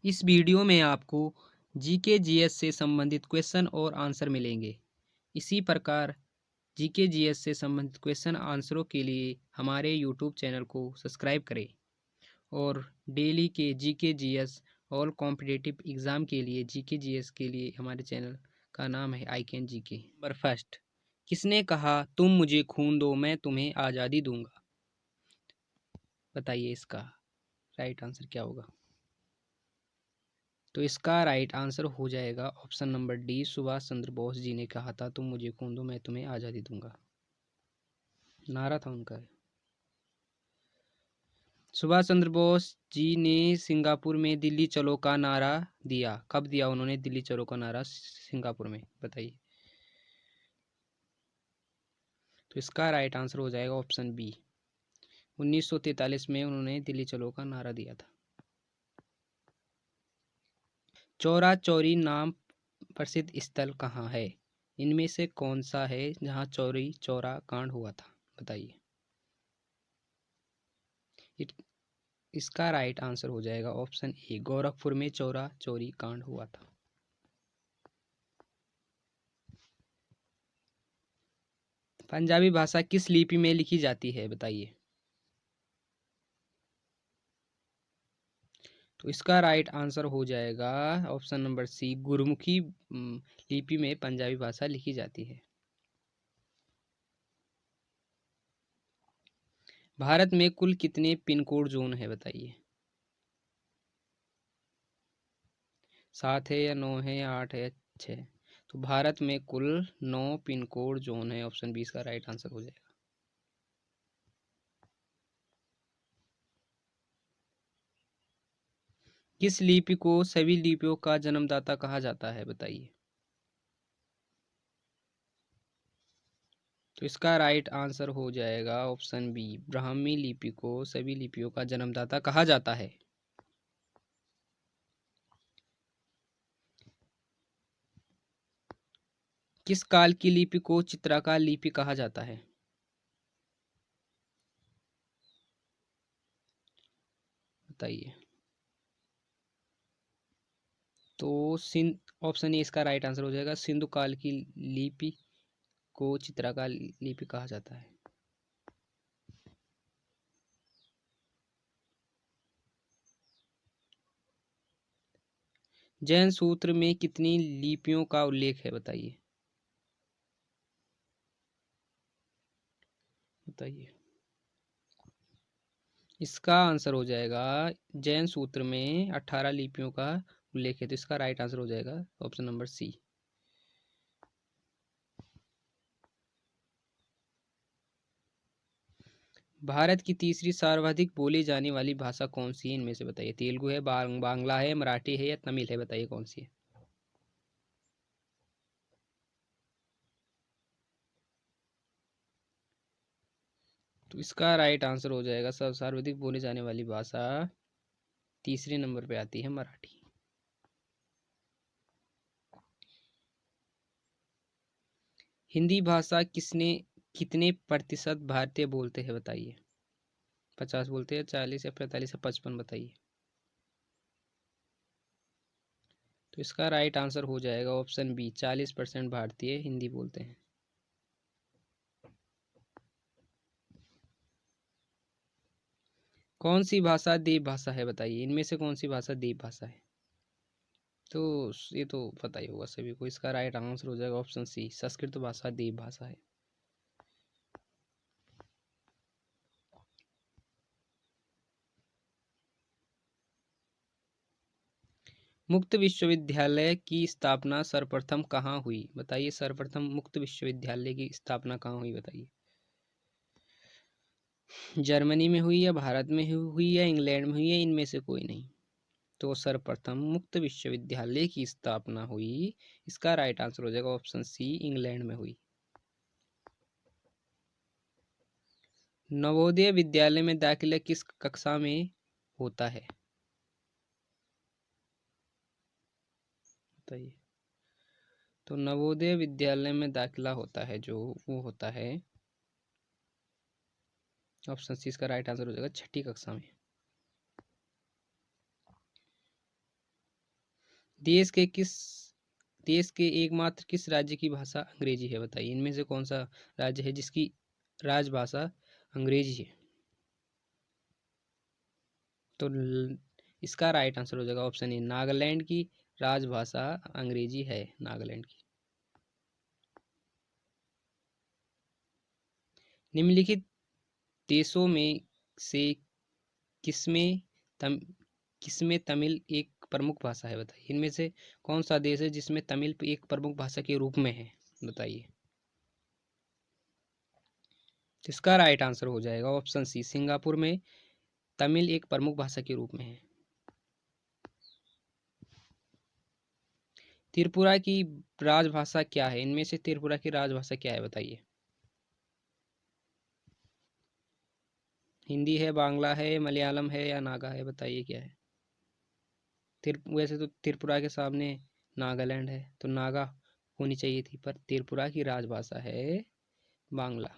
इस वीडियो में आपको जीके जीएस से संबंधित क्वेश्चन और आंसर मिलेंगे। इसी प्रकार जीके जीएस से संबंधित क्वेश्चन आंसरों के लिए हमारे यूट्यूब चैनल को सब्सक्राइब करें और डेली के GK GS all competitive exam के लिए जीके जीएस के लिए हमारे चैनल का नाम है I can GK. Number first, किसने कहा तुम मुझे खून दो मैं तुम्हें आज़ादी दूंगा? बताइए इसका राइट आंसर क्या होगा? तो इसका राइट आंसर हो जाएगा option number D, Subhash Chandra Bose ji ने कहा था तुम मुझे खून दो मैं तुम्हें आज़ादी दूंगा। नारा था उनका। सुभाष चंद्र बोस जी ने सिंगापुर में दिल्ली चलो का नारा दिया। कब दिया उन्होंने दिल्ली चलो का नारा सिंगापुर में? बताइए। तो इसका राइट आंसर हो जाएगा ऑप्शन बी, 1943 में उन्होंने दिल्ली चलो का नारा दिया था। चौरा चौरी नाम प्रसिद्ध स्थल कहाँ है? इनमें से कौन सा है जहाँ चौरी चौरा कांड हुआ था? बताइए। इसका राइट आंसर हो जाएगा ऑप्शन ए, गोरखपुर में चौरा चौरी कांड हुआ था। पंजाबी भाषा किस लिपि में लिखी जाती है? बताइए। तो इसका राइट आंसर हो जाएगा ऑप्शन नंबर सी, गुरुमुखी लिपि में पंजाबी भाषा लिखी जाती है। भारत में कुल कितने पिन कोड जोन है? बताइए। 7 है या 9 है या 8 है या 6? तो भारत में कुल 9 पिन कोड जोन है। ऑप्शन बी इसका राइट आंसर हो जाएगा। किस लिपि को सभी लिपियों का जन्मदाता कहा जाता है? बताइए। तो इसका राइट आंसर हो जाएगा ऑप्शन बी, ब्राह्मी लिपि को सभी लिपियों का जन्मदाता कहा जाता है। किस काल की लिपि को चित्राकार लिपि कहा जाता है? बताइए। तो सिंध, ऑप्शन ए इसका राइट आंसर हो जाएगा, सिंधु काल की लिपि को चित्राकार लिपि कहा जाता है। जैन सूत्र में कितनी लिपियों का उल्लेख है? बताइए। बताइए। इसका आंसर हो जाएगा जैन सूत्र में 18 लिपियों का उल्लेख है। तो इसका राइट आंसर हो जाएगा ऑप्शन नंबर सी। भारत की तीसरी सर्वाधिक बोली जाने वाली भाषा कौन सी है? इनमें से बताइए। तेलुगु है, बांग्ला है, मराठी है या तमिल है? बताइए कौन सी है। तो इसका राइट आंसर हो जाएगा सर्वाधिक बोली जाने वाली भाषा तीसरे नंबर पे आती है मराठी। हिंदी भाषा किसने कितने प्रतिशत भारतीय बोलते हैं? बताइए। 50 बोलते हैं, 40 या 45 या 55? बताइए। तो इसका राइट आंसर हो जाएगा ऑप्शन बी, 40% भारतीय हिंदी बोलते हैं। कौन सी भाषा देव भाषा है? बताइए। इनमें से कौन सी भाषा देव भाषा है? तो ये तो पता ही होगा सभी को। इसका राइट आंसर हो जाएगा ऑप्शन सी, संस्कृत भाषा देव भाषा है। मुक्त विश्वविद्यालय की स्थापना सर्वप्रथम कहाँ हुई? बताइए। सर्वप्रथम मुक्त विश्वविद्यालय की स्थापना कहाँ हुई? बताइए। जर्मनी में हुई या भारत में हुई या इंग्लैंड में हुई या इनमें से कोई नहीं? तो सर्वप्रथम मुक्त विश्वविद्यालय की स्थापना हुई, इसका राइट आंसर हो जाएगा ऑप्शन सी, इंग्लैंड में हुई। नवोदय विद्यालय में दाखिला किस कक्षा में होता है? बताइए। तो नवोदय विद्यालय में दाखिला होता है जो, वो होता है ऑप्शन सी, इसका राइट आंसर हो जाएगा 6ठी कक्षा में। देश के किस देश के एकमात्र किस राज्य की भाषा अंग्रेजी है बताइए। इनमें से कौन सा राज्य है जिसकी राजभाषा अंग्रेजी है? तो इसका राइट आंसर हो जाएगा ऑप्शन ए, नागालैंड की राजभाषा अंग्रेजी है, नागालैंड की। निम्नलिखित देशों में से किसमें तम किसमें तमिल एक प्रमुख भाषा है बताइए। इनमें से कौन सा देश है जिसमें तमिल एक प्रमुख भाषा के रूप में है बताइए। इसका राइट आंसर हो जाएगा ऑप्शन सी, सिंगापुर में तमिल एक प्रमुख भाषा के रूप में है। त्रिपुरा की राजभाषा क्या है? इनमें से त्रिपुरा की राजभाषा क्या है बताइए। हिंदी है, बांग्ला है, मलयालम है या नागा है बताइए क्या है। वैसे तो त्रिपुरा के सामने नागालैंड है, तो नागा होनी चाहिए थी, पर त्रिपुरा की राजभाषा है बांग्ला।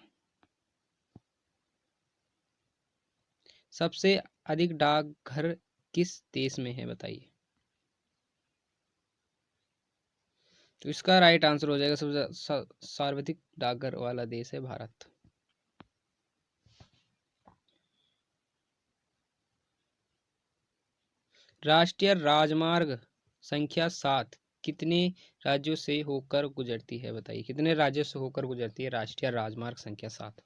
सबसे अधिक डाकघर किस देश में है बताइए। तो इसका राइट आंसर हो जाएगा सबसे सर्वाधिक डाकघर वाला देश है भारत। राष्ट्रीय राजमार्ग संख्या 7 कितने राज्यों से होकर गुजरती है बताइए। कितने राज्यों से होकर गुजरती है राष्ट्रीय राजमार्ग संख्या 7?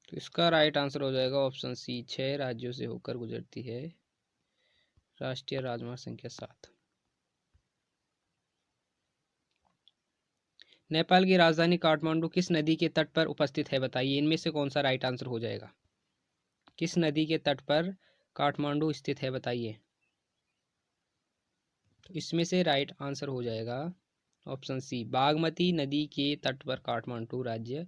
तो इसका राइट आंसर हो जाएगा ऑप्शन सी, 6 राज्यों से होकर गुजरती है राष्ट्रीय राजमार्ग संख्या 7। नेपाल की राजधानी काठमांडू किस नदी के तट पर उपस्थित है बताइए। इनमें से कौन सा राइट आंसर हो जाएगा। किस नदी के तट पर काठमांडू स्थित है बताइए। तो इसमें से राइट आंसर हो जाएगा ऑप्शन सी, बागमती नदी के तट पर काठमांडू राज्य,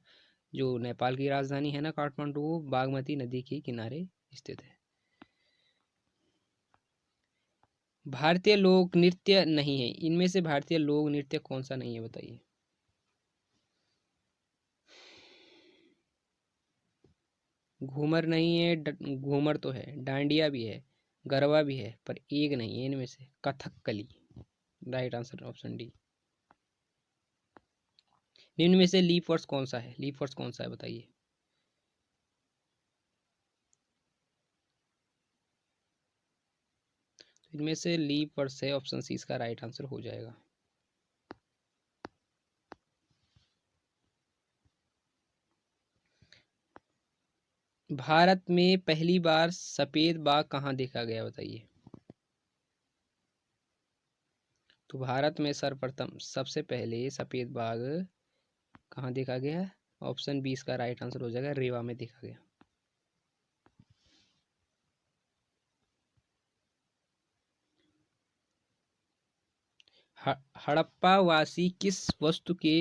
जो नेपाल की राजधानी है ना काठमांडू, वो बागमती नदी के किनारे स्थित है। भारतीय लोक नृत्य नहीं है। इनमें से भारतीय लोक नृत्य कौन सा नहीं है बताइए। घूमर नहीं है, घूमर तो है, डांडिया भी है, गरबा भी है, पर एक नहीं है इनमें से, Kathakali. Right answer option D. निम्न में से लीप वर्ड्स कौन सा है, लीप वर्ड्स कौन सा है बताइए। इनमें से लीप वर्ड्स है ऑप्शन सी, इसका राइट आंसर हो जाएगा। भारत में पहली बार सफेद बाघ कहाँ देखा गया बताइए। तो भारत में सर्वप्रथम सबसे पहले सफेद बाघ कहाँ देखा गया? ऑप्शन बी इसका राइट आंसर हो जाएगा, रेवा में देखा गया। हड़प्पा वासी किस वस्तु के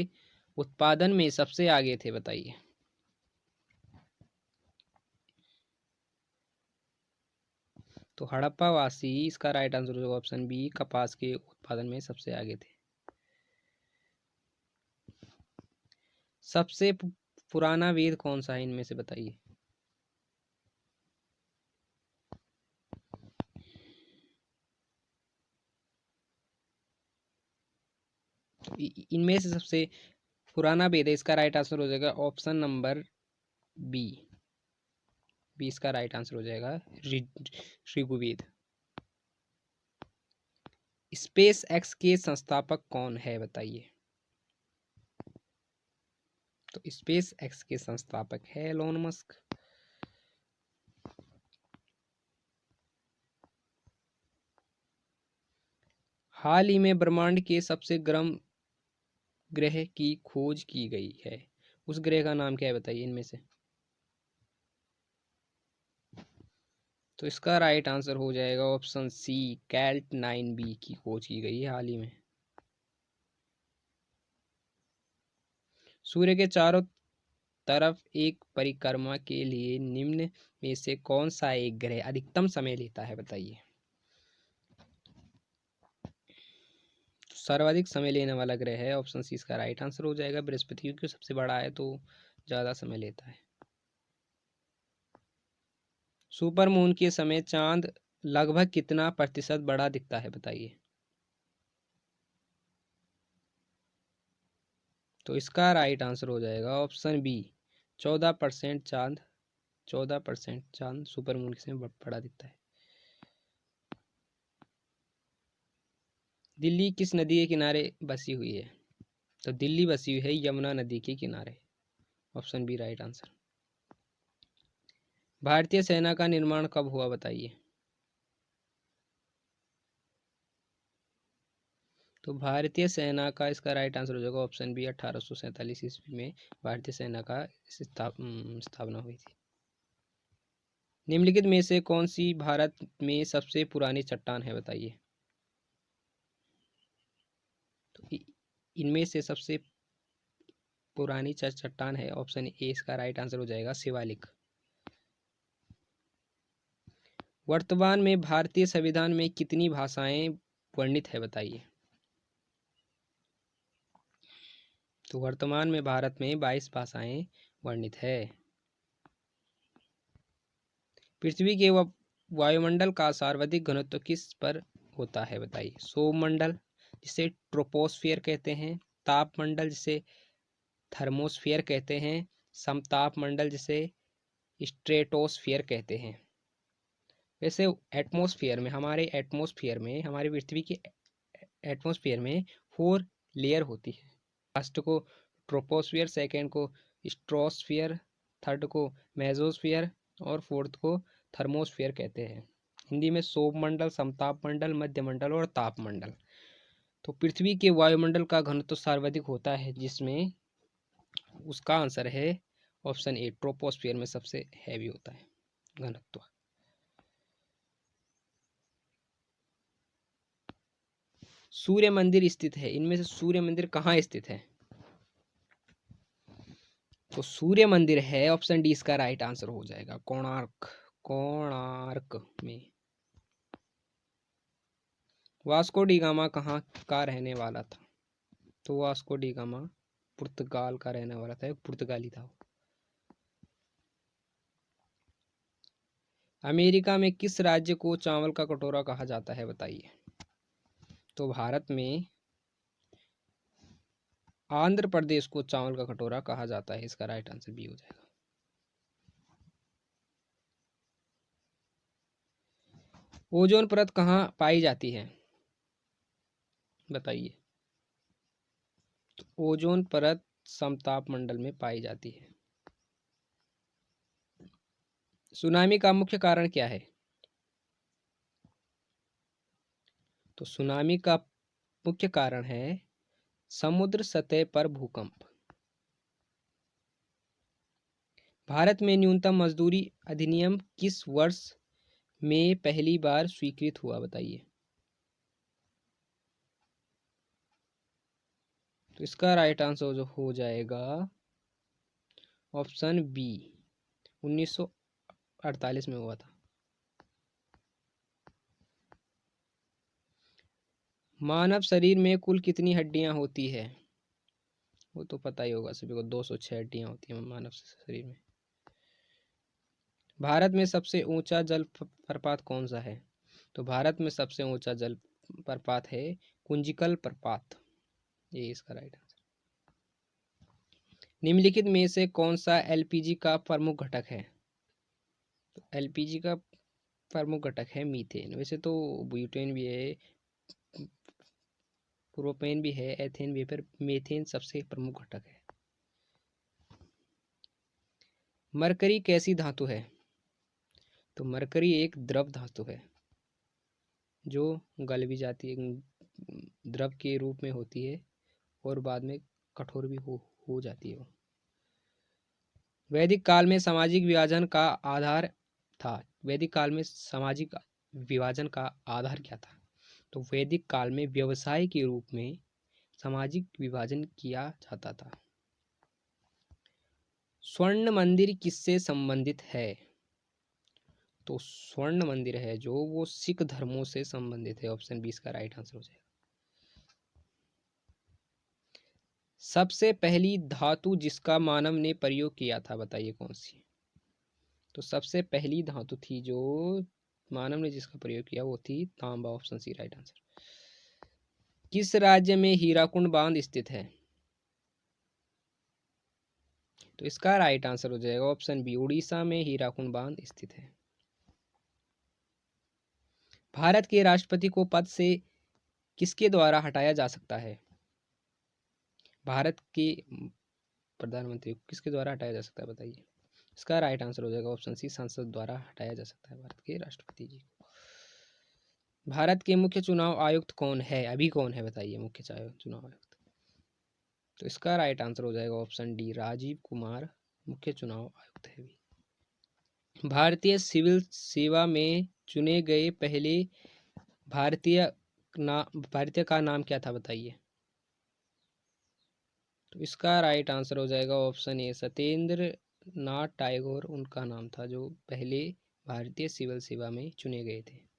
उत्पादन में सबसे आगे थे बताइए। तो हड़प्पा वासी, इसका राइट आंसर होगा ऑप्शन बी, कपास के उत्पादन में सबसे आगे थे। सबसे पुराना वेद कौन सा है इनमें से बताइए। तो इनमें से सबसे पुराना वेद है, इसका राइट आंसर हो जाएगा ऑप्शन नंबर बी, बी इसका राइट आंसर हो जाएगा, ऋग्वेद। स्पेस एक्स के संस्थापक कौन है बताइए। तो स्पेस एक्स के संस्थापक है एलोन मस्क। हाल ही में ब्रह्मांड के सबसे गर्म ग्रह की खोज की गई है, उस ग्रह का नाम क्या है बताइए इनमें से। तो इसका राइट आंसर हो जाएगा ऑप्शन सी, कैल्ट 9b की खोज की गई है हाल ही में। सूर्य के चारों तरफ एक परिक्रमा के लिए निम्न में से कौन सा एक ग्रह अधिकतम समय लेता है बताइए। तो सर्वाधिक समय लेने वाला ग्रह है ऑप्शन सी, इसका राइट आंसर हो जाएगा बृहस्पति, क्योंकि सबसे बड़ा है तो ज़्यादा समय लेता है। सुपर मून के समय चांद लगभग कितना प्रतिशत बड़ा दिखता है बताइए। तो इसका राइट आंसर हो जाएगा ऑप्शन बी 14%। चांद 14% चांद सुपर मून के समय बड़ा दिखता है। दिल्ली किस नदी के किनारे बसी हुई है? तो दिल्ली बसी हुई है यमुना नदी के किनारे। Option B right answer. भारतीय सेना का निर्माण कब हुआ बताइए। तो भारतीय सेना का इसका राइट आंसर हो जाएगा ऑप्शन बी 1847 ईस्वी में भारतीय सेना का स्थापना हुई थी। निम्नलिखित में से कौन सी भारत में सबसे पुरानी चट्टान है बताइए। तो इनमें से सबसे पुरानी चट्टान है ऑप्शन ए, इसका राइट आंसर हो जाएगा शिवालिक। वर्तमान में भारतीय संविधान में कितनी भाषाएं वर्णित है बताइए। तो वर्तमान में भारत में 22 भाषाएं वर्णित है। पृथ्वी के वायुमंडल का सर्वाधिक घनत्व किस पर होता है बताइए। सौरमंडल जिसे ट्रोपोस्फियर कहते हैं, तापमंडल जिसे थर्मोस्फियर कहते हैं, समताप मंडल जिसे स्ट्रेटोस्फियर कहते हैं। वैसे एटमॉस्फेयर में हमारे पृथ्वी के एटमॉस्फेयर में 4 लेयर होती है। फर्स्ट को ट्रोपोस्फियर, सेकेंड को स्ट्रोस्फियर, थर्ड को मेसोस्फियर और फोर्थ को थर्मोस्फियर कहते हैं। हिंदी में सौरमंडल, समताप मंडल, मध्य मंडल और ताप मंडल। तो पृथ्वी के वायुमंडल का घनत्व सर्वाधिक होता है, जिसमें उसका आंसर है ऑप्शन ए, ट्रोपोस्फियर में सबसे हैवी होता है घनत्व। सूर्य मंदिर स्थित है, इनमें से सूर्य मंदिर कहाँ स्थित है। तो सूर्य मंदिर है ऑप्शन डी, इसका राइट आंसर हो जाएगा कोणार्क। कोणार्क में। वास्को डी गामा कहाँ का रहने वाला था। तो वास्को डी गामा पुर्तगाल का रहने वाला था, एक पुर्तगाली था। अमेरिका में किस राज्य को चावल का कटोरा कहा जाता है बताइए। तो भारत में आंध्र प्रदेश को चावल का कटोरा कहा जाता है, इसका राइट आंसर बी हो जाएगा। ओजोन परत कहाँ पाई जाती है बताइए। तो ओजोन परत समताप मंडल में पाई जाती है। सुनामी का मुख्य कारण क्या है। तो सुनामी का मुख्य कारण है समुद्र सतह पर भूकंप। भारत में न्यूनतम मजदूरी अधिनियम किस वर्ष में पहली बार स्वीकृत हुआ बताइए। तो इसका राइट आंसर हो जाएगा ऑप्शन बी, 1948 में हुआ था। मानव शरीर में कुल कितनी हड्डियां होती है। वो तो पता ही होगा सभी को, 206 हड्डियां होती हैं मानव शरीर में। भारत में सबसे ऊंचा जल प्रपात कौन सा है। तो भारत में सबसे ऊंचा जल प्रपात है कुंजिकल प्रपात, ये इसका राइट आंसर। निम्नलिखित में से कौन सा एलपीजी का प्रमुख घटक है। तो एलपीजी का प्रमुख घटक है मीथेन। वैसे तो ब्यूटेन भी है, प्रोपेन भी है, एथेन भी है, पर मीथेन सबसे प्रमुख घटक है। मरकरी कैसी धातु है। तो मरकरी एक द्रव धातु है जो गल भी जाती है, द्रव के रूप में होती है और बाद में कठोर भी हो जाती है। वैदिक काल में सामाजिक विभाजन का आधार था। वैदिक काल में सामाजिक विभाजन का आधार क्या था। तो वैदिक काल में व्यवसाय के रूप में सामाजिक विभाजन किया जाता था। स्वर्ण मंदिर किससे संबंधित है। तो स्वर्ण मंदिर है जो वो सिख धर्मों से संबंधित है। ऑप्शन बी इसका राइट आंसर हो जाएगा। सबसे पहली धातु जिसका मानव ने प्रयोग किया था बताइए कौन सी। तो सबसे पहली धातु थी जो मानव ने जिसका प्रयोग किया वो थी तांबा। Option C right answer. किस राज्य में हीराकुंड बांध स्थित है? तो इसका राइट आंसर हो जाएगा ऑप्शन बी, उड़ीसा में हीराकुंड बांध स्थित है। भारत के राष्ट्रपति को पद से किसके द्वारा हटाया जा सकता है? भारत के प्रधानमंत्री को किसके द्वारा हटाया जा सकता है बताइए। इसका राइट आंसर हो जाएगा ऑप्शन सी, संसद द्वारा हटाया जा सकता है भारत के राष्ट्रपति जी को। भारत के मुख्य चुनाव आयुक्त कौन है? अभी कौन है बताइए मुख्य चुनाव आयुक्त? तो इसका राइट आंसर हो जाएगा ऑप्शन डी, राजीव कुमार मुख्य चुनाव आयुक्त है अभी। भारतीय सिविल सेवा में चुने गए पहले भारतीय का नाम क्या था बताइए। तो इसका राइट आंसर हो जाएगा ऑप्शन ए, सत्येंद्र नाथ टैगोर उनका नाम था जो पहले भारतीय सिविल सेवा में चुने गए थे।